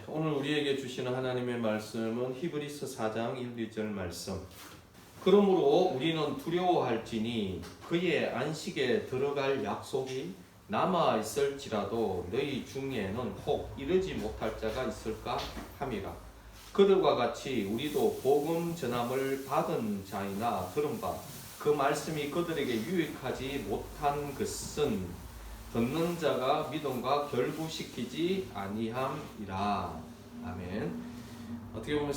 오늘 우리에게 주시는 하나님의 말씀은 히브리서 4장 1, 2절 말씀. 그러므로 우리는 두려워할지니 그의 안식에 들어갈 약속이 남아 있을지라도 너희 중에는 혹 이르지 못할 자가 있을까 함이라. 그들과 같이 우리도 복음 전함을 받은 자이나 들은 바 그 말씀이 그들에게 유익하지 못한 것은 듣는 자가 믿음과 결부시키지 아니함이라. 아멘. 어떻게 보면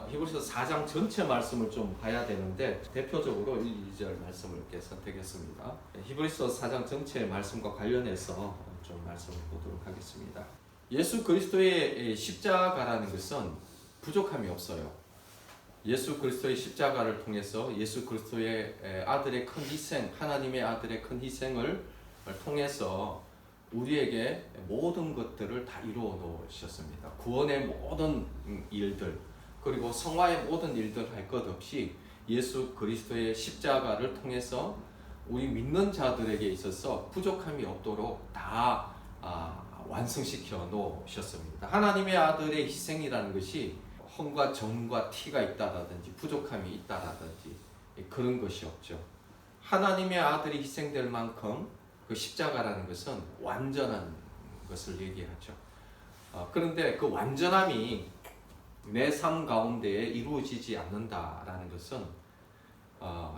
히브리서 4장 전체 말씀을 좀 봐야 되는데 대표적으로 1, 2절 말씀을 이렇게 선택했습니다. 히브리서 4장 전체 말씀과 관련해서 좀 말씀을 보도록 하겠습니다. 예수 그리스도의 십자가라는 것은 부족함이 없어요. 예수 그리스도의 십자가를 통해서 예수 그리스도의 아들의 큰 희생, 하나님의 아들의 큰 희생을 통해서 우리에게 모든 것들을 다 이루어 놓으셨습니다. 구원의 모든 일들, 그리고 성화의 모든 일들 할 것 없이 예수 그리스도의 십자가를 통해서 우리 믿는 자들에게 있어서 부족함이 없도록 다 완성시켜 놓으셨습니다. 하나님의 아들의 희생이라는 것이 험과 정과 티가 있다라든지 부족함이 있다라든지 그런 것이 없죠. 하나님의 아들이 희생될 만큼 그 십자가라는 것은 완전한 것을 얘기하죠. 그런데 그 완전함이 내 삶 가운데에 이루어지지 않는다라는 것은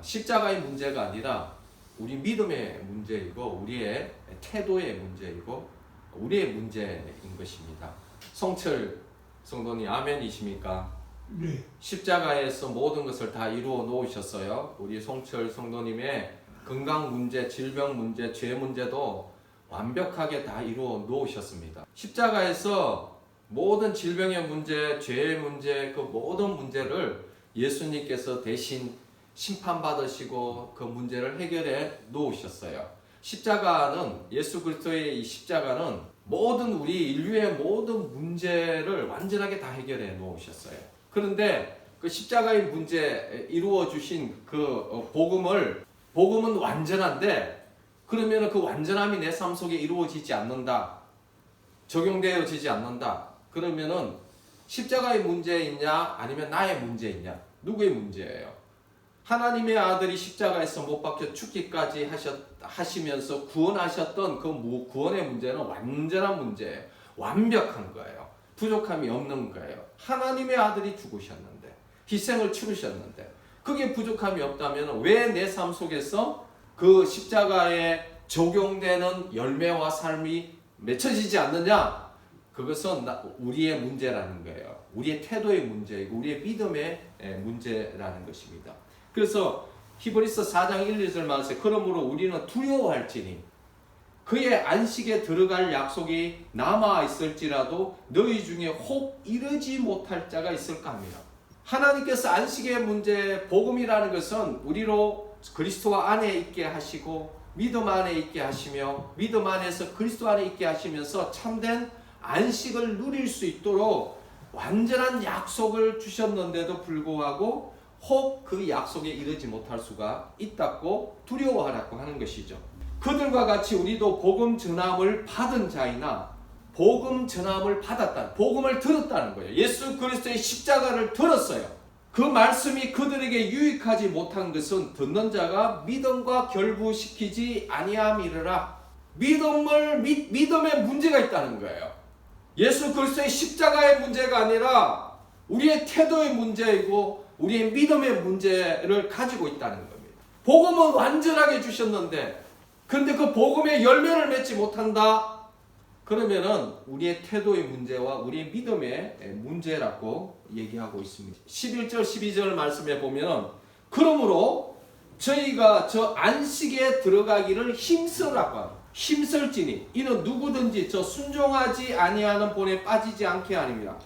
십자가의 문제가 아니라 우리 믿음의 문제이고 우리의 태도의 문제이고 우리의 문제인 것입니다. 성철 성도님 아멘이십니까? 네. 십자가에서 모든 것을 다 이루어 놓으셨어요. 우리 송철 성도님의 건강 문제, 질병 문제, 죄 문제도 완벽하게 다 이루어 놓으셨습니다. 십자가에서 모든 질병의 문제, 죄의 문제, 그 모든 문제를 예수님께서 대신 심판받으시고 그 문제를 해결해 놓으셨어요. 십자가는, 예수 그리스도의 이 십자가는 모든 우리 인류의 모든 문제를 완전하게 다 해결해 놓으셨어요. 그런데 그 십자가의 문제 이루어 주신 그 복음은 완전한데 그러면 그 완전함이 내 삶 속에 이루어지지 않는다. 적용되어지지 않는다. 그러면은 십자가의 문제이냐 아니면 나의 문제이냐? 누구의 문제예요? 하나님의 아들이 십자가에서 못 박혀 죽기까지 하시면서 구원하셨던 그 구원의 문제는 완전한 문제예요. 완벽한 거예요. 부족함이 없는 거예요. 하나님의 아들이 죽으셨는데, 희생을 치르셨는데 그게 부족함이 없다면 왜 내 삶 속에서 그 십자가에 적용되는 열매와 삶이 맺혀지지 않느냐? 그것은 우리의 문제라는 거예요. 우리의 태도의 문제이고 우리의 믿음의 문제라는 것입니다. 그래서 히브리서 4장 1, 2절 말씀에 그러므로 우리는 두려워할지니 그의 안식에 들어갈 약속이 남아 있을지라도 너희 중에 혹 이르지 못할 자가 있을까 합니다. 하나님께서 안식의 문제, 복음이라는 것은 우리로 그리스도 안에 있게 하시고 믿음 안에 있게 하시며 믿음 안에서 그리스도 안에 있게 하시면서 참된 안식을 누릴 수 있도록 완전한 약속을 주셨는데도 불구하고 혹 그 약속에 이르지 못할 수가 있다고 두려워하라고 하는 것이죠. 그들과 같이 우리도 복음 전함을 받은 자이나 복음 전함을 받았다. 복음을 들었다는 거예요. 예수 그리스도의 십자가를 들었어요. 그 말씀이 그들에게 유익하지 못한 것은 듣는 자가 믿음과 결부시키지 아니함이라. 믿음의 문제가 있다는 거예요. 예수 그리스도의 십자가의 문제가 아니라 우리의 태도의 문제이고 우리의 믿음의 문제를 가지고 있다는 겁니다. 복음은 완전하게 주셨는데 근데 그 복음의 열매를 맺지 못한다? 그러면은 우리의 태도의 문제와 우리의 믿음의 문제라고 얘기하고 있습니다. 11절 12절 말씀에 보면 그러므로 저희가 저 안식에 들어가기를 힘쓰라고 합니다. 힘쓸지니 이는 누구든지 저 순종하지 아니하는 본에 빠지지 않게 하느니라.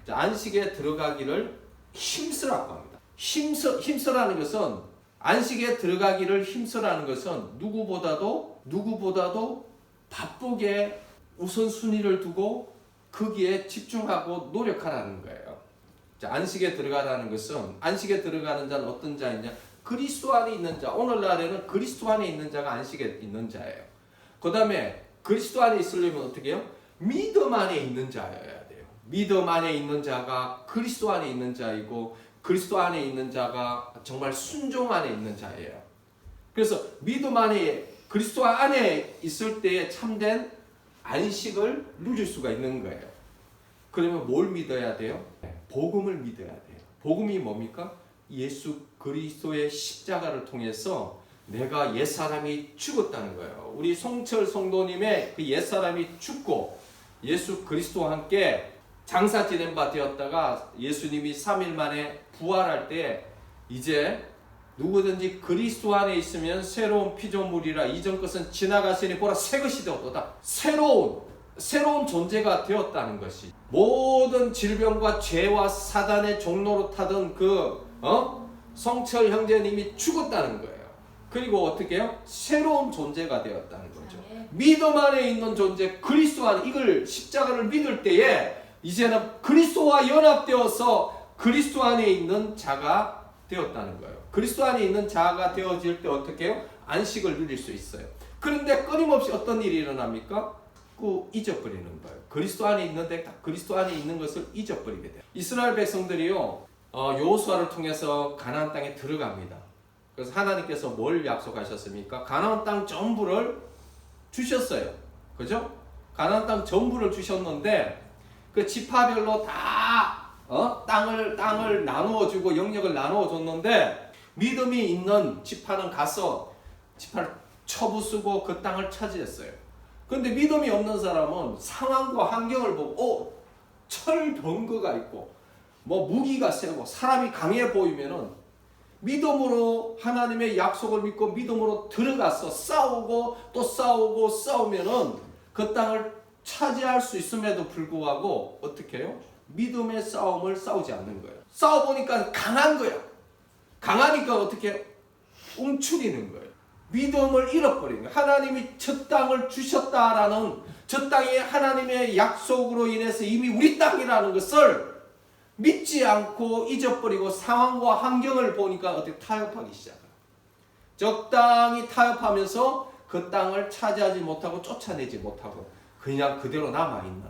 안식에 들어가기를 힘쓰라고 합니다. 힘쓰라는 것은 안식에 들어가기를 힘쓰라는 것은 누구보다도 바쁘게 우선순위를 두고 거기에 집중하고 노력하라는 거예요. 안식에 들어가라는 것은 안식에 들어가는 자는 어떤 자이냐? 그리스도 안에 있는 자. 오늘날에는 그리스도 안에 있는 자가 안식에 있는 자예요. 그 다음에 그리스도 안에 있으려면 어떻게 해요? 믿음 안에 있는 자여야 돼요. 믿음 안에 있는 자가 그리스도 안에 있는 자이고 그리스도 안에 있는 자가 정말 순종 안에 있는 자예요. 그래서 믿음 안에 그리스도 안에 있을 때에 참된 안식을 누릴 수가 있는 거예요. 그러면 뭘 믿어야 돼요? 복음을 믿어야 돼요. 복음이 뭡니까? 예수 그리스도의 십자가를 통해서 내가 옛사람이 죽었다는 거예요. 우리 송철 성도님의 그 옛사람이 죽고 예수 그리스도와 함께 장사 지낸 바 되었다가 예수님이 3일 만에 부활할 때 이제 누구든지 그리스도 안에 있으면 새로운 피조물이라 이전 것은 지나갔으니 보라 새 것이 되었도다. 새로운 존재가 되었다는 것이 모든 질병과 죄와 사단의 종로로 타던 성철 형제님이 죽었다는 거예요. 그리고 어떻게 해요? 새로운 존재가 되었다는 거죠. 믿음 안에 있는 존재 그리스도 안에 이걸 십자가를 믿을 때에 이제는 그리스도와 연합되어서 그리스도 안에 있는 자가 되었다는 거예요. 그리스도 안에 있는 자가 되어질 때 어떻게 해요? 안식을 누릴 수 있어요. 그런데 끊임없이 어떤 일이 일어납니까? 잊어버리는 거예요. 그리스도 안에 있는데 그리스도 안에 있는 것을 잊어버리게 돼요. 이스라엘 백성들이요, 여호수아를 통해서 가나안 땅에 들어갑니다. 그래서 하나님께서 뭘 약속하셨습니까? 가나안 땅 전부를 주셨어요. 그죠? 가나안 땅 전부를 주셨는데 그 지파별로 다 땅을 나누어 주고 영역을 나누어 줬는데 믿음이 있는 지파는 가서 지파를 쳐부수고 그 땅을 차지했어요. 근데 믿음이 없는 사람은 상황과 환경을 보고 철병거가 있고 무기가 세고 사람이 강해 보이면은 믿음으로 하나님의 약속을 믿고 믿음으로 들어가서 싸우고 또 싸우고 싸우면은 그 땅을 차지할 수 있음에도 불구하고 어떻게 해요? 믿음의 싸움을 싸우지 않는 거예요. 싸워보니까 강한 거야. 강하니까 어떻게 해요? 움츠리는 거예요. 믿음을 잃어버리는 거예요. 하나님이 저 땅을 주셨다라는 저 땅이 하나님의 약속으로 인해서 이미 우리 땅이라는 것을 믿지 않고 잊어버리고 상황과 환경을 보니까 어떻게 타협하기 시작해요. 적당히 타협하면서 그 땅을 차지하지 못하고 쫓아내지 못하고 그냥 그대로 남아있는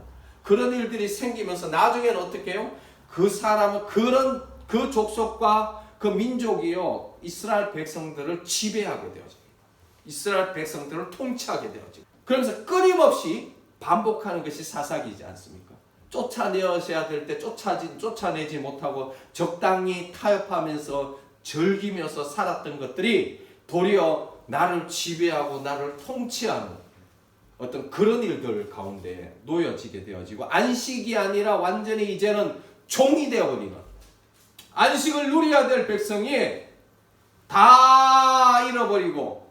그런 일들이 생기면서 나중에는 어떻게 해요? 그 사람은 그 족속과 그 민족이요 이스라엘 백성들을 지배하게 되어집니다. 이스라엘 백성들을 통치하게 되어집니다. 그러면서 끊임없이 반복하는 것이 사사기이지 않습니까? 쫓아내셔야 될 때 쫓아내지 못하고 적당히 타협하면서 즐기면서 살았던 것들이 도리어 나를 지배하고 나를 통치하는 어떤 그런 일들 가운데 놓여지게 되어지고 안식이 아니라 완전히 이제는 종이 되어버리는 안식을 누려야 될 백성이 다 잃어버리고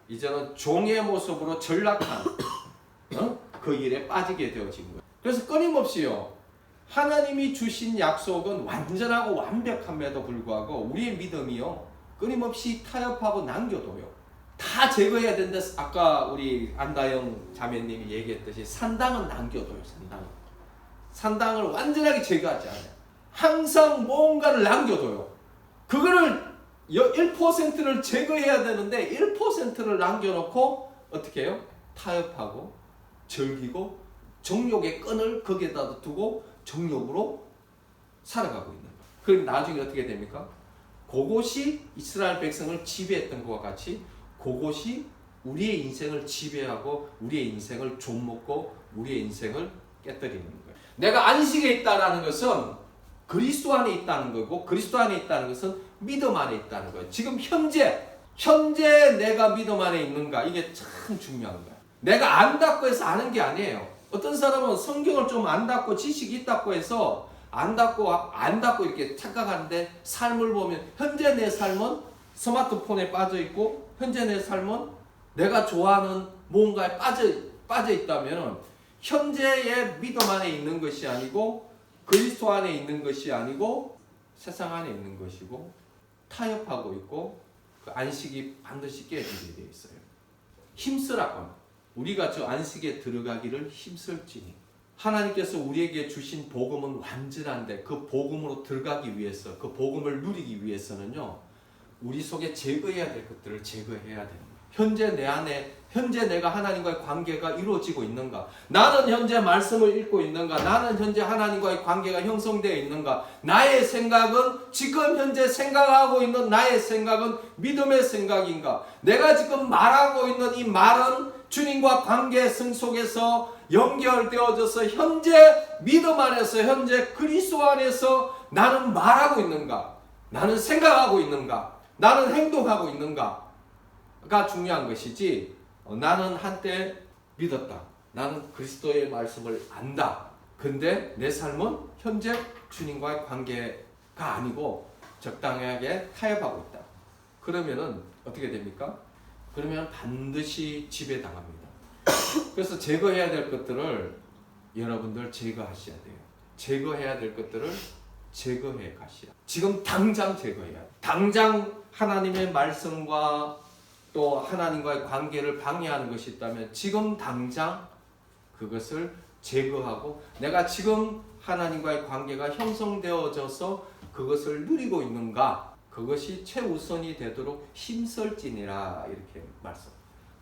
이제는 종의 모습으로 전락한 그 일에 빠지게 되어진 거예요. 그래서 끊임없이요 하나님이 주신 약속은 완전하고 완벽함에도 불구하고 우리의 믿음이요 끊임없이 타협하고 남겨둬요. 다 제거해야 된다. 아까 우리 안다영 자매님이 얘기했듯이 산당은 남겨둬요. 산당을 완전하게 제거하지 않아요. 항상 뭔가를 남겨둬요. 그거를 1%를 제거해야 되는데 1%를 남겨놓고 어떻게 해요? 타협하고 즐기고 정욕의 끈을 거기에다 두고 정욕으로 살아가고 있는 거예요. 그럼 나중에 어떻게 됩니까? 그것이 이스라엘 백성을 지배했던 것과 같이 그것이 우리의 인생을 지배하고 우리의 인생을 좀먹고 우리의 인생을 깨뜨리는 거예요. 내가 안식에 있다는 것은 그리스도 안에 있다는 거고 그리스도 안에 있다는 것은 믿음 안에 있다는 거예요. 지금 현재 내가 믿음 안에 있는가 이게 참 중요한 거예요. 내가 안다고 해서 아는 게 아니에요. 어떤 사람은 성경을 좀 안다고 지식이 있다고 해서 안다고 이렇게 착각하는데 삶을 보면 현재 내 삶은 스마트폰에 빠져 있고 현재 내 삶은 내가 좋아하는 뭔가에 빠져 있다면 현재의 믿음 안에 있는 것이 아니고 그리스도 안에 있는 것이 아니고 세상 안에 있는 것이고 타협하고 있고 그 안식이 반드시 깨지게 되어 있어요. 힘쓰라고 우리가 저 안식에 들어가기를 힘쓸지니 하나님께서 우리에게 주신 복음은 완전한데 그 복음으로 들어가기 위해서 그 복음을 누리기 위해서는요 우리 속에 제거해야 될 것들을 제거해야 됩니다. 현재 내 안에 현재 내가 하나님과의 관계가 이루어지고 있는가? 나는 현재 말씀을 읽고 있는가? 나는 현재 하나님과의 관계가 형성되어 있는가? 나의 생각은 지금 현재 생각하고 있는 나의 생각은 믿음의 생각인가? 내가 지금 말하고 있는 이 말은 주님과 관계성 속에서 연결되어져서 현재 믿음 안에서 현재 그리스도 안에서 나는 말하고 있는가? 나는 생각하고 있는가? 나는 행동하고 있는가가 중요한 것이지 나는 한때 믿었다. 나는 그리스도의 말씀을 안다. 근데 내 삶은 현재 주님과의 관계가 아니고 적당하게 타협하고 있다. 그러면은 어떻게 됩니까? 그러면 반드시 지배당합니다. 그래서 제거해야 될 것들을 여러분들 제거하셔야 돼요. 제거해야 될 것들을 제거해 가시라. 지금 당장 제거해야 돼요. 당장 하나님의 말씀과 또 하나님과의 관계를 방해하는 것이 있다면 지금 당장 그것을 제거하고 내가 지금 하나님과의 관계가 형성되어져서 그것을 누리고 있는가? 그것이 최우선이 되도록 힘쓸지니라 이렇게 말씀.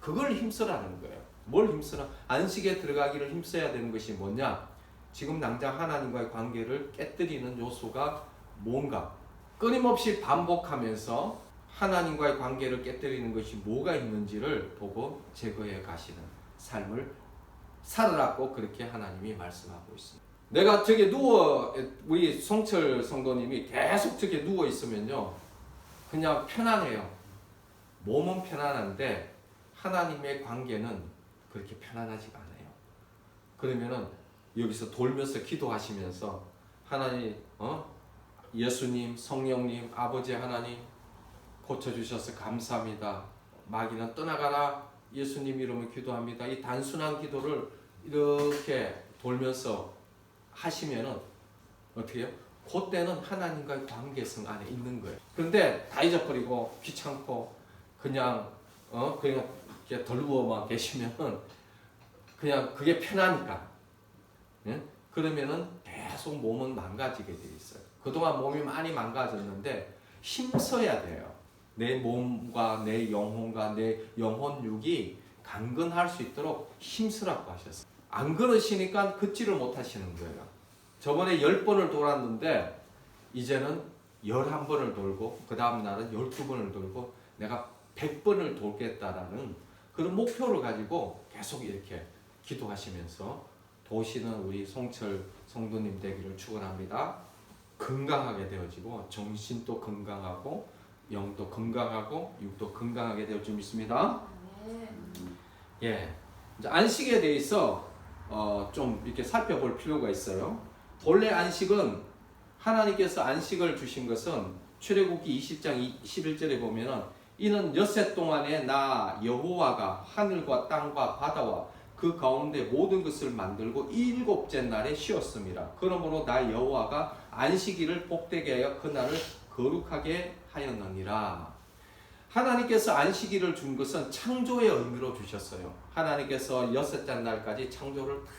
그걸 힘쓰라는 거예요. 뭘 힘쓰라? 안식에 들어가기를 힘써야 되는 것이 뭐냐? 지금 당장 하나님과의 관계를 깨뜨리는 요소가 뭔가? 끊임없이 반복하면서 하나님과의 관계를 깨뜨리는 것이 뭐가 있는지를 보고 제거해 가시는 삶을 살으라고 그렇게 하나님이 말씀하고 있습니다. 내가 저기 우리 송철 성도님이 계속 저기 누워 있으면요, 그냥 편안해요. 몸은 편안한데 하나님의 관계는 그렇게 편안하지가 않아요. 그러면은 여기서 돌면서 기도하시면서 하나님, 예수님, 성령님, 아버지 하나님 고쳐주셔서 감사합니다. 마귀는 떠나가라. 예수님 이름으로 기도합니다. 이 단순한 기도를 이렇게 돌면서 하시면은 어떻게 해요? 그때는 하나님과의 관계성 안에 있는 거예요. 그런데 다 잊어버리고 귀찮고 그냥 이렇게 덜부어만 계시면은 그냥 그게 편하니까. 예? 그러면은 계속 몸은 망가지게 돼 있어요. 그동안 몸이 많이 망가졌는데 힘써야 돼요. 내 몸과 내 영혼과 내 영혼육이 강건할 수 있도록 힘쓰라고 하셨어요. 안 그러시니까 걷지를 못하시는 거예요. 저번에 10번을 돌았는데 이제는 11번을 돌고 그 다음 날은 12번을 돌고 내가 100번을 돌겠다라는 그런 목표를 가지고 계속 이렇게 기도하시면서 도시는 우리 송철 성도님 되기를 축원합니다. 건강하게 되어지고 정신도 건강하고 영도 건강하고 육도 건강하게 되어 줄 믿습니다. 예, 이제 안식에 대해서 좀 이렇게 살펴볼 필요가 있어요. 본래 안식은 하나님께서 안식을 주신 것은 출애굽기 20장 11절에 보면은 이는 엿새 동안에 나 여호와가 하늘과 땅과 바다와 그 가운데 모든 것을 만들고 일곱째 날에 쉬었습니다. 그러므로 나 여호와가 안식일을 복되게 하여 그날을 거룩하게 하였느니라. 하나님께서 안식일을 준 것은 창조의 의미로 주셨어요. 하나님께서 여섯째 날까지 창조를 다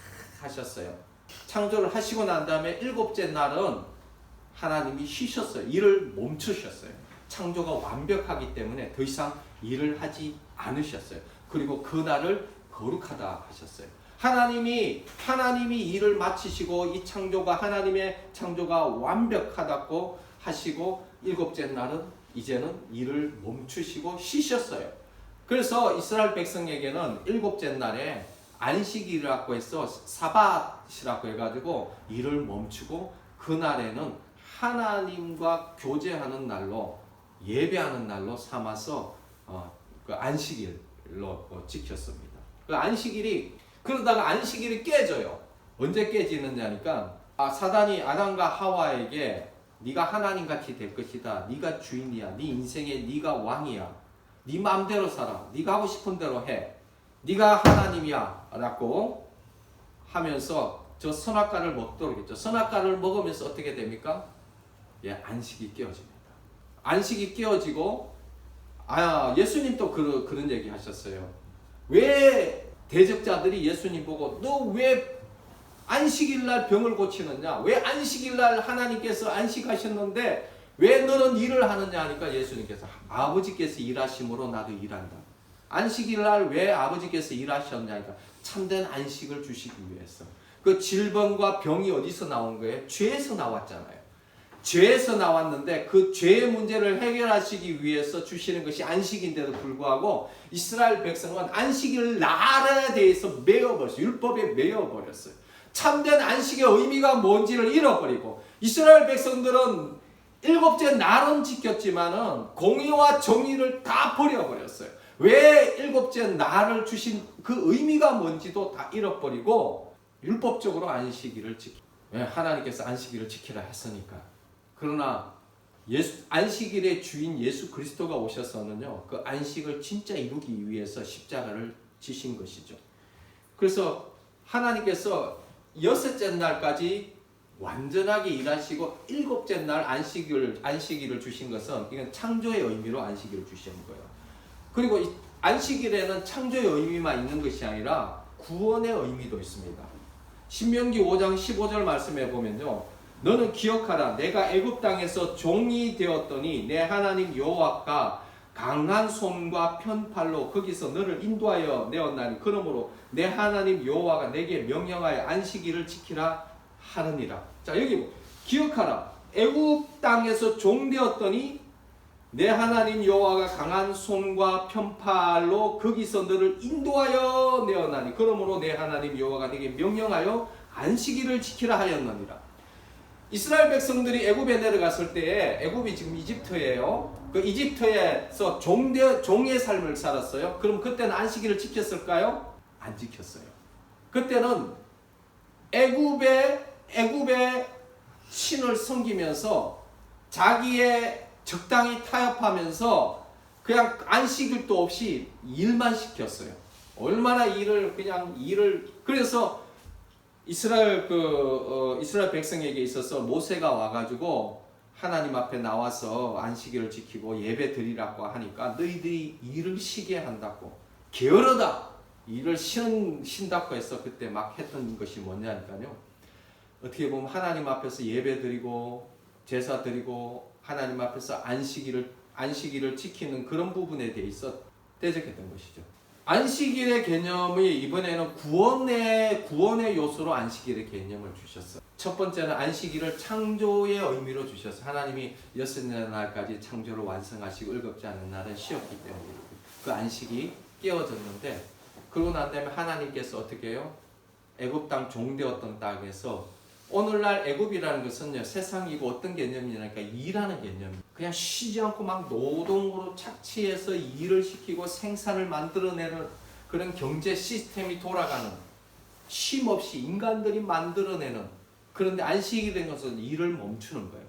하셨어요. 창조를 하시고 난 다음에 일곱째 날은 하나님이 쉬셨어요. 일을 멈추셨어요. 창조가 완벽하기 때문에 더 이상 일을 하지 않으셨어요. 그리고 그날을 거룩하다 하셨어요. 하나님이 일을 마치시고 이 창조가 하나님의 창조가 완벽하다고 하시고 일곱째 날은 이제는 일을 멈추시고 쉬셨어요. 그래서 이스라엘 백성에게는 일곱째 날에 안식일이라고 해서 사밧이라고 해가지고 일을 멈추고 그날에는 하나님과 교제하는 날로 예배하는 날로 삼아서 그 안식일로 지켰습니다. 그 안식일이 그러다가 안식일이 깨져요. 언제 깨지느냐니까 사단이 아담과 하와에게 네가 하나님같이 될 것이다. 네가 주인이야. 네 인생에 네가 왕이야. 네 마음대로 살아. 네가 하고 싶은 대로 해. 네가 하나님이야 라고 하면서 저 선악과를 먹도록 했죠. 선악과를 먹으면서 어떻게 됩니까? 예, 안식이 깨어집니다. 안식이 깨어지고 예수님도 그런 얘기 하셨어요. 왜 대적자들이 예수님 보고 너 왜 안식일날 병을 고치느냐? 왜 안식일날 하나님께서 안식하셨는데 왜 너는 일을 하느냐 하니까 예수님께서 아버지께서 일하심으로 나도 일한다. 안식일 날 왜 아버지께서 일하셨냐니까 참된 안식을 주시기 위해서. 그 질병과 병이 어디서 나온 거예요? 죄에서 나왔잖아요. 죄에서 나왔는데 그 죄의 문제를 해결하시기 위해서 주시는 것이 안식인데도 불구하고 이스라엘 백성은 안식일 날에 대해서 매여버렸어요. 율법에 매여버렸어요. 참된 안식의 의미가 뭔지를 잃어버리고 이스라엘 백성들은 일곱째 날은 지켰지만은 공의와 정의를 다 버려버렸어요. 왜 일곱째 날을 주신 그 의미가 뭔지도 다 잃어버리고 율법적으로 안식일을 하나님께서 안식일을 지키라 했으니까. 그러나 안식일의 주인 예수 그리스도가 오셔서는요, 그 안식을 진짜 이루기 위해서 십자가를 지신 것이죠. 그래서 하나님께서 여섯째 날까지 완전하게 일하시고 일곱째 날 안식일을 주신 것은 이건 창조의 의미로 안식일을 주신 거예요. 그리고 이 안식일에는 창조의 의미만 있는 것이 아니라 구원의 의미도 있습니다. 신명기 5장 15절 말씀해 보면요, 너는 기억하라. 내가 애굽 땅에서 종이 되었더니 내 하나님 여호와가 강한 손과 편팔로 거기서 너를 인도하여 내었나니 그러므로 내 하나님 여호와가 내게 명령하여 안식일을 지키라 하느니라. 자, 여기 기억하라. 애굽 땅에서 종 되었더니 내 하나님 여호와가 강한 손과 편팔로 거기서 너를 인도하여 내었나니 그러므로 내 하나님 여호와가 내게 명령하여 안식일을 지키라 하였느니라. 이스라엘 백성들이 애굽에 내려갔을 때에, 애굽이 지금 이집트예요. 그 이집트에서 종의 삶을 살았어요. 그럼 그때는 안식일을 지켰을까요? 안 지켰어요. 그때는 애굽의 신을 섬기면서 자기의 적당히 타협하면서 그냥 안식일도 없이 일만 시켰어요. 얼마나 그래서 이스라엘 백성에게 있어서 모세가 와가지고 하나님 앞에 나와서 안식일을 지키고 예배 드리라고 하니까 너희들이 일을 쉬게 한다고 게으르다 일을 쉰다고 해서 그때 막 했던 것이 뭐냐니까요. 어떻게 보면 하나님 앞에서 예배 드리고 제사 드리고 하나님 앞에서 안식일을 지키는 그런 부분에 대해서 대적했던 것이죠. 안식일의 개념이 이번에는 구원의 요소로 안식일의 개념을 주셨어요. 첫 번째는 안식일을 창조의 의미로 주셨어요. 하나님이 여섯째 날까지 창조를 완성하시고 일곱째 날은 쉬었기 때문에 그 안식이 깨어졌는데, 그러고 난 다음에 하나님께서 어떻게 해요? 애굽 땅 종되었던 땅에서 오늘날 애굽이라는 것은요, 세상이고 어떤 개념이냐니까 일하는 개념이에요. 그냥 쉬지 않고 막 노동으로 착취해서 일을 시키고 생산을 만들어내는 그런 경제 시스템이 돌아가는, 쉼 없이 인간들이 만들어내는. 그런데 안식일인 것은 일을 멈추는 거예요.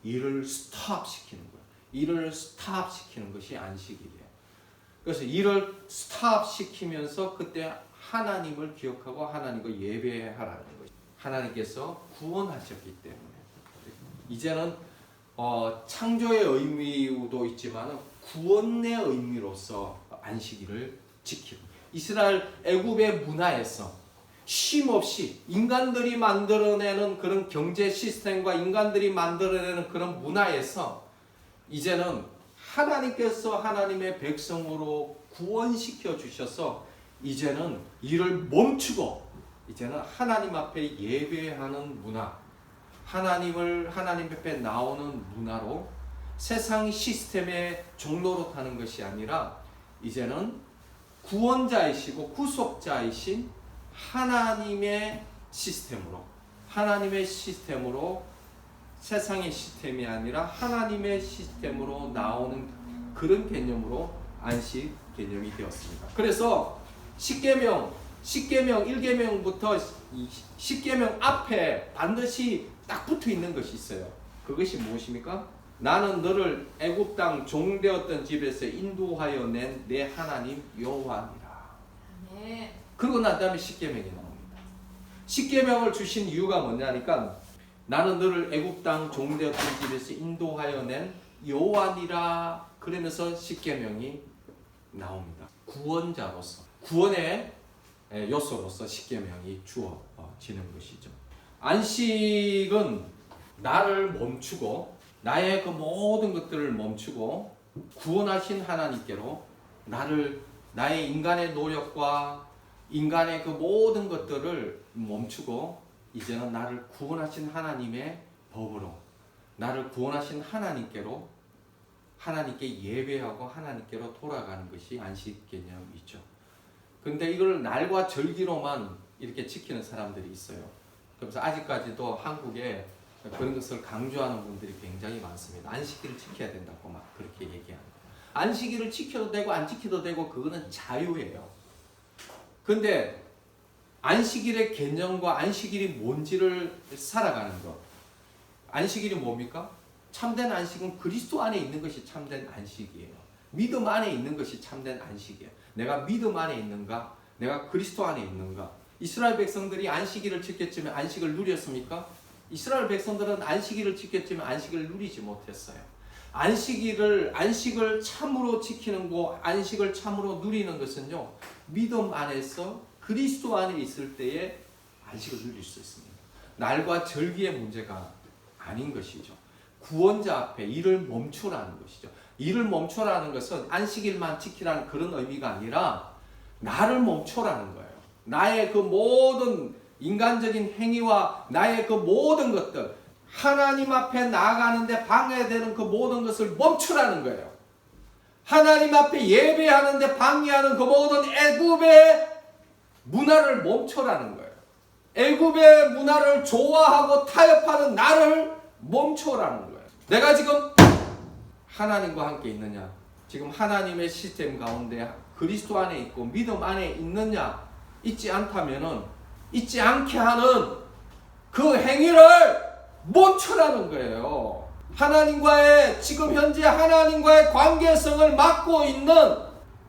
일을 스탑시키는 거예요. 일을 스탑시키는 것이 안식일이에요. 그래서 일을 스탑시키면서 그때 하나님을 기억하고 하나님과 예배하라는 거예요. 하나님께서 구원하셨기 때문에 이제는 창조의 의미도 있지만 구원의 의미로서 안식일을 지키고, 이스라엘 애굽의 문화에서 쉼 없이 인간들이 만들어내는 그런 경제 시스템과 인간들이 만들어내는 그런 문화에서 이제는 하나님께서 하나님의 백성으로 구원시켜 주셔서 이제는 일을 멈추고 이제는 하나님 앞에 예배하는 문화, 하나님 앞에 나오는 문화로 세상 시스템의 종로로 타는 것이 아니라 이제는 구원자이시고 구속자이신 하나님의 시스템으로 세상의 시스템이 아니라 하나님의 시스템으로 나오는 그런 개념으로 안식 개념이 되었습니다. 그래서 십계명 1계명부터 10계명 앞에 반드시 딱 붙어 있는 것이 있어요. 그것이 무엇입니까? 나는 너를 애굽 땅 종되었던 집에서 인도하여 낸 내 하나님 여호와니라. 네. 그러고 난 다음에 10계명이 나옵니다. 10계명을 주신 이유가 뭐냐니까 나는 너를 애굽 땅 종되었던 집에서 인도하여 낸 여호와니라. 그러면서 10계명이 나옵니다. 구원자로서, 구원의 요소로서 10계명이 주어지는 것이죠. 안식은 나를 멈추고 나의 그 모든 것들을 멈추고 구원하신 하나님께로 나를 나의 인간의 노력과 인간의 그 모든 것들을 멈추고 이제는 나를 구원하신 하나님의 법으로, 나를 구원하신 하나님께 예배하고 하나님께로 돌아가는 것이 안식 개념이죠. 근데 이걸 날과 절기로만 이렇게 지키는 사람들이 있어요. 그래서 아직까지도 한국에 그런 것을 강조하는 분들이 굉장히 많습니다. 안식일을 지켜야 된다고 막 그렇게 얘기합니다. 안식일을 지켜도 되고 안 지켜도 되고 그거는 자유예요. 근데 안식일의 개념과 안식일이 뭔지를 살아가는 것. 안식일이 뭡니까? 참된 안식은 그리스도 안에 있는 것이 참된 안식이에요. 믿음 안에 있는 것이 참된 안식이에요. 내가 믿음 안에 있는가? 내가 그리스도 안에 있는가? 이스라엘 백성들이 안식일을 지켰지만 안식을 누렸습니까? 이스라엘 백성들은 안식일을 지켰지만 안식을 누리지 못했어요. 안식을 참으로 지키는 거, 안식을 참으로 누리는 것은요, 믿음 안에서 그리스도 안에 있을 때에 안식을 누릴 수 있습니다. 날과 절기의 문제가 아닌 것이죠. 구원자 앞에 일을 멈추라는 것이죠. 일을 멈추라는 것은 안식일만 지키라는 그런 의미가 아니라 나를 멈추라는 거예요. 나의 그 모든 인간적인 행위와 나의 그 모든 것들, 하나님 앞에 나아가는데 방해되는 그 모든 것을 멈추라는 거예요. 하나님 앞에 예배하는데 방해하는 그 모든 애굽의 문화를 멈추라는 거예요. 애굽의 문화를 좋아하고 타협하는 나를 멈추라는 거예요. 내가 지금 하나님과 함께 있느냐? 지금 하나님의 시스템 가운데 그리스도 안에 있고 믿음 안에 있느냐? 있지 않다면은 있지 않게 하는 그 행위를 멈추라는 거예요. 하나님과의 지금 현재 하나님과의 관계성을 맡고 있는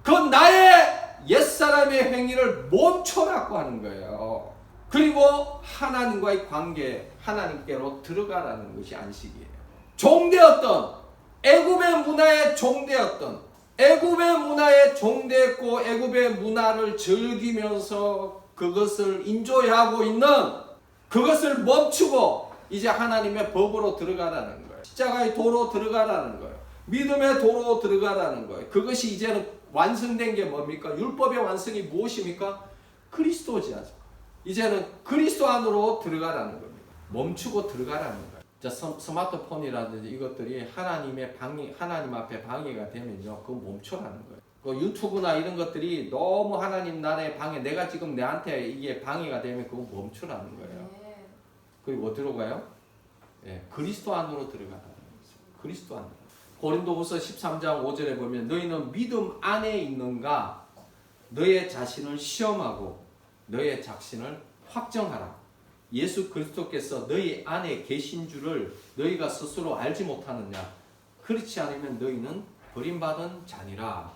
그 나의 옛사람의 행위를 멈춰라고 하는 거예요. 그리고 하나님과의 관계, 하나님께로 들어가라는 것이 안식이에요. 종되었던 애굽의 문화에 종되었던 애굽의 문화에 종되었고 애굽의 문화를 즐기면서 그것을 인조하고 있는 그것을 멈추고 이제 하나님의 법으로 들어가라는 거예요. 십자가의 도로 들어가라는 거예요. 믿음의 도로 들어가라는 거예요. 그것이 이제는 완성된 게 뭡니까? 율법의 완성이 무엇입니까? 그리스도지 않습니까? 이제는 그리스도 안으로 들어가라는 겁니다. 멈추고 들어가라는 거예요. 자, 스마트폰이라든지 이것들이 하나님 앞에 방해가 되면요, 그거 멈춰라는 거예요. 그 유튜브나 이런 것들이 너무 하나님 나라의 방해, 내가 지금 내한테 이게 방해가 되면 그거 멈추라는 거예요. 그리고 어디로 가요? 그리스도 안으로 들어가라는 거예요. 그리스도 안으로. 고린도후서 13장 5절에 보면 너희는 믿음 안에 있는가? 너의 자신을 시험하고 너의 자신을 확정하라. 예수 그리스도께서 너희 안에 계신 줄을 너희가 스스로 알지 못하느냐? 그렇지 않으면 너희는 버림받은 자니라.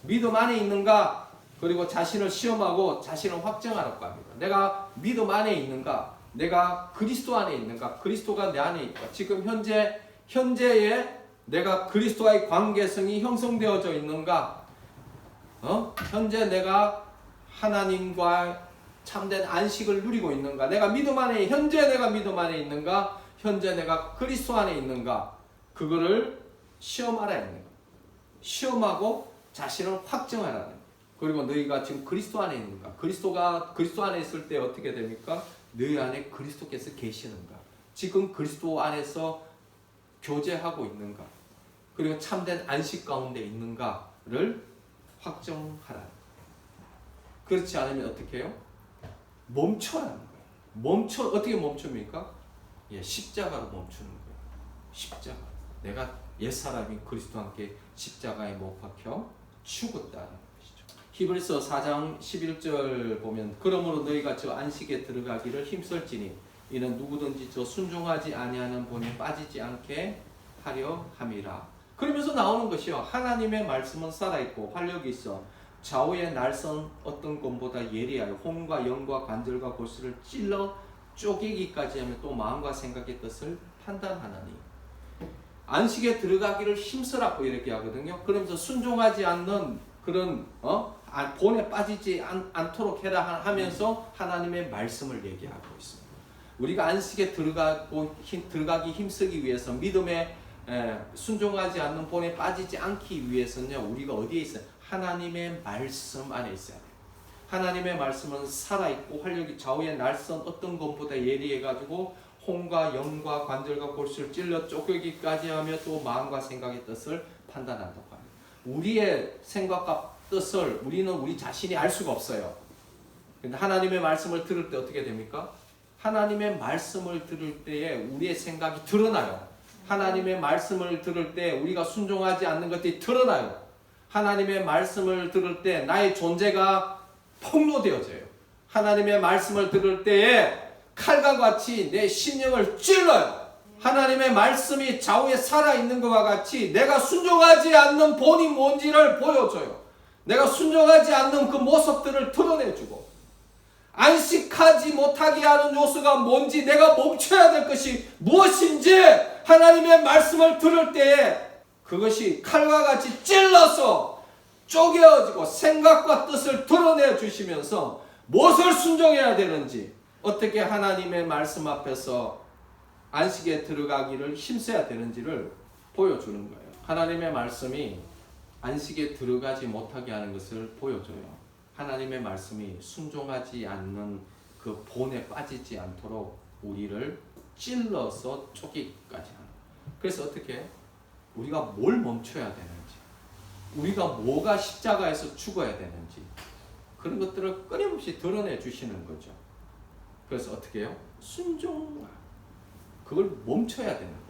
믿음 안에 있는가? 그리고 자신을 시험하고 자신을 확정하라고 합니다. 내가 믿음 안에 있는가? 내가 그리스도 안에 있는가? 그리스도가 내 안에 있다. 지금 현재에 내가 그리스도와의 관계성이 형성되어져 있는가? 현재 내가 하나님과 참된 안식을 누리고 있는가? 현재 내가 믿음 안에 있는가? 현재 내가 그리스도 안에 있는가? 그거를 시험하라 했는 거. 시험하고 자신을 확정하라는 거. 그리고 너희가 지금 그리스도 안에 있는가? 그리스도가 그리스도 안에 있을 때 어떻게 됩니까? 너희 안에 그리스도께서 계시는가? 지금 그리스도 안에서 교제하고 있는가? 그리고 참된 안식 가운데 있는가를 확정하라. 그렇지 않으면 어떻게 해요? 멈춰라는 거예요. 어떻게 멈춥니까? 십자가로 멈추는 거예요. 십자가. 내가 옛사람이 그리스도와 함께 십자가에 못 박혀 죽었다는 것이죠. 히브리서 4장 11절 보면 그러므로 너희가 저 안식에 들어가기를 힘쓸지니 이는 누구든지 저 순종하지 아니하는 본에 빠지지 않게 하려 함이라. 그러면서 나오는 것이요. 하나님의 말씀은 살아있고 활력이 있어 좌우의 날선 어떤 것보다 예리하여 혼과 영과 관절과 골수를 찔러 쪼개기까지 하며 또 마음과 생각의 뜻을 판단하나니. 안식에 들어가기를 힘쓰라고 이렇게 하거든요. 그러면서 순종하지 않는 그런 본에 빠지지 않도록 해라 하면서 하나님의 말씀을 얘기하고 있습니다. 우리가 안식에 들어가기 힘쓰기 위해서 믿음에 순종하지 않는 본에 빠지지 않기 위해서는요, 우리가 어디에 있어요? 하나님의 말씀 안에 있어야 돼요. 하나님의 말씀은 살아있고 활력이 좌우의 날선 어떤 것보다 예리해가지고 혼과 영과 관절과 골수를 찔러 쪼개기까지 하며 또 마음과 생각의 뜻을 판단한다고 합니다. 우리의 생각과 뜻을 우리는 우리 자신이 알 수가 없어요. 근데 하나님의 말씀을 들을 때 어떻게 됩니까? 하나님의 말씀을 들을 때에 우리의 생각이 드러나요. 하나님의 말씀을 들을 때 우리가 순종하지 않는 것들이 드러나요. 하나님의 말씀을 들을 때 나의 존재가 폭로되어져요. 하나님의 말씀을 들을 때에 칼과 같이 내 심령을 찔러요. 하나님의 말씀이 좌우에 살아있는 것과 같이 내가 순종하지 않는 본이 뭔지를 보여줘요. 내가 순종하지 않는 그 모습들을 드러내주고 안식하지 못하게 하는 요소가 뭔지 내가 멈춰야 될 것이 무엇인지 하나님의 말씀을 들을 때에 그것이 칼과 같이 찔러서 쪼개어지고 생각과 뜻을 드러내 주시면서 무엇을 순종해야 되는지 어떻게 하나님의 말씀 앞에서 안식에 들어가기를 힘써야 되는지를 보여주는 거예요. 하나님의 말씀이 안식에 들어가지 못하게 하는 것을 보여줘요. 하나님의 말씀이 순종하지 않는 그 본에 빠지지 않도록 우리를 찔러서 쪼개기까지 하는 거예요. 그래서 어떻게 우리가 뭘 멈춰야 되는지 우리가 뭐가 십자가에서 죽어야 되는지 그런 것들을 끊임없이 드러내 주시는 거죠. 그래서 어떻게 해요? 순종 그걸 멈춰야 되는 거예요.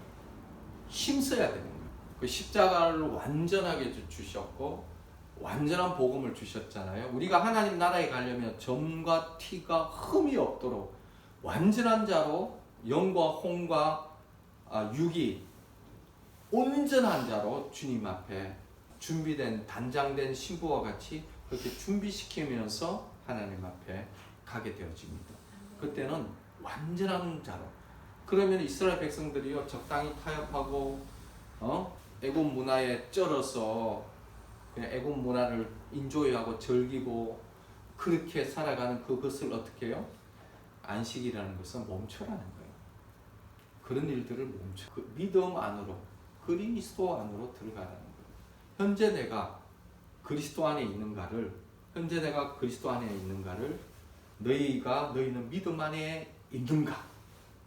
힘써야 되는 거예요. 그 십자가를 완전하게 주셨고 완전한 복음을 주셨잖아요. 우리가 하나님 나라에 가려면 점과 티가 흠이 없도록 완전한 자로 영과 혼과 육이 온전한 자로 주님 앞에 준비된 단장된 신부와 같이 그렇게 준비시키면서 하나님 앞에 가게 되어집니다. 그때는 완전한 자로. 그러면 이스라엘 백성들이요 적당히 타협하고 애굽 문화에 쩔어서 그냥 애굽 문화를 인조이하고 즐기고 그렇게 살아가는 그것을 어떻게 해요? 안식이라는 것은 멈춰라는 거예요. 그런 일들을 멈춰. 그 믿음 안으로 그리스도 안으로 들어가라는 거예요. 현재 내가 그리스도 안에 있는가를 현재 내가 그리스도 안에 있는가를 너희는 믿음 안에 있는가?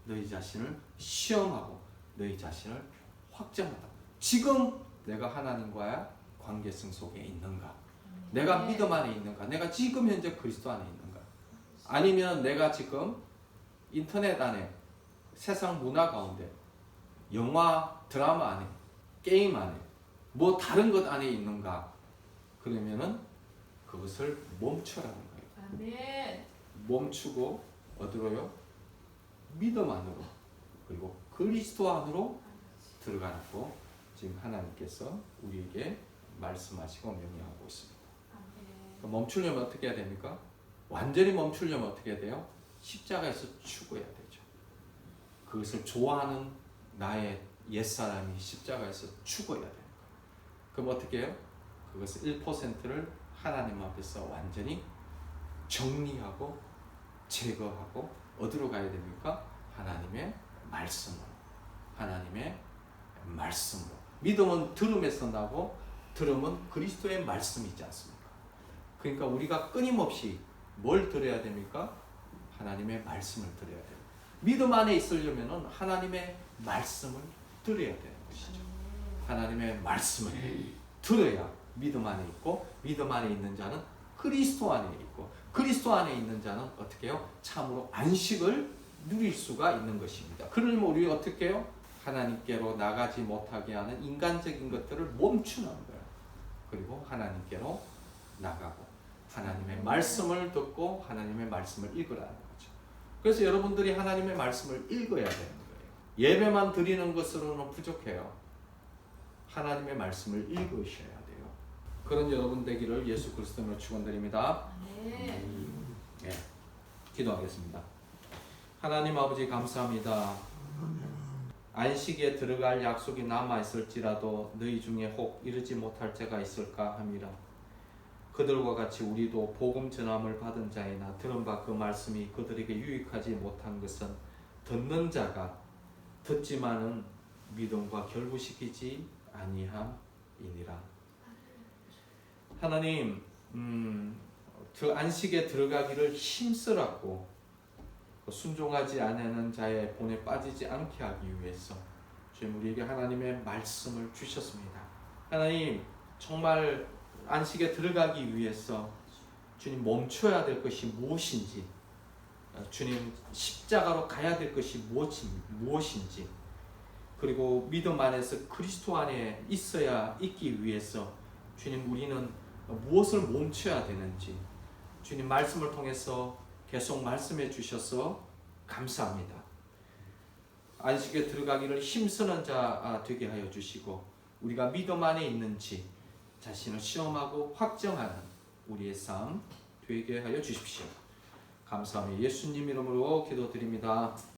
너희 자신을 시험하고 너희 자신을 확정하다. 지금 내가 하나님과의 관계성 속에 있는가? 내가 믿음 안에 있는가? 내가 지금 현재 그리스도 안에 있는가? 아니면 내가 지금 인터넷 안에 세상 문화 가운데 영화, 드라마 안에 게임 안에 뭐 다른 것 안에 있는가? 그러면은 그것을 멈춰라는 거예요. 아멘. 멈추고 어디로요? 믿음 안으로 그리고 그리스도 안으로 들어가라고 지금 하나님께서 우리에게 말씀하시고 명령하고 있습니다. 아멘. 멈추려면 어떻게 해야 됩니까? 완전히 멈추려면 어떻게 해야 돼요? 십자가에서 죽어야 되죠. 그것을 좋아하는 나의 옛사람이 십자가에서 죽어야 되는 거예요. 그럼 어떻게 해요? 그것을 1%를 하나님 앞에서 완전히 정리하고 제거하고 어디로 가야 됩니까? 하나님의 말씀으로. 하나님의 말씀으로. 믿음은 들음에서 나고 들음은 그리스도의 말씀이지 않습니까? 그러니까 우리가 끊임없이 뭘 들어야 됩니까? 하나님의 말씀을 들어야 돼요. 믿음 안에 있으려면 하나님의 말씀을 들어야 되는 것이죠. 하나님의 말씀을 들어야 믿음 안에 있고 믿음 안에 있는 자는 그리스도 안에 있고 그리스도 안에 있는 자는 어떻게 해요? 참으로 안식을 누릴 수가 있는 것입니다. 그러면 우리 어떻게 해요? 하나님께로 나가지 못하게 하는 인간적인 것들을 멈추는 거예요. 그리고 하나님께로 나가고 하나님의 말씀을 듣고 하나님의 말씀을 읽으라는 거죠. 그래서 여러분들이 하나님의 말씀을 읽어야 되는 거예요. 예배만 드리는 것으로는 부족해요. 하나님의 말씀을 읽으셔야 돼요. 그런 여러분 되기를 예수 그리스도로 축원드립니다. 네. 기도하겠습니다. 하나님 아버지 감사합니다. 안식에 들어갈 약속이 남아있을지라도 너희 중에 혹 이르지 못할 자가 있을까 함이라. 그들과 같이 우리도 복음 전함을 받은 자이나 들은 바 그 말씀이 그들에게 유익하지 못한 것은 듣는 자가 듣지만은 믿음과 결부시키지 아니함이니라. 하나님, 그 안식에 들어가기를 힘쓰라고 순종하지 않는 자의 본에 빠지지 않게 하기 위해서 주님 우리에게 하나님의 말씀을 주셨습니다. 하나님, 정말 안식에 들어가기 위해서 주님 멈춰야 될 것이 무엇인지, 주님 십자가로 가야 될 것이 무엇인지, 그리고 믿음 안에서 그리스도 안에 있기 위해서 주님 우리는 무엇을 멈춰야 되는지 주님 말씀을 통해서 계속 말씀해 주셔서 감사합니다. 안식에 들어가기를 힘쓰는 자 되게 하여 주시고 우리가 믿음 안에 있는지 자신을 시험하고 확정하는 우리의 삶 되게 하여 주십시오. 감사합니다. 예수님 이름으로 기도드립니다.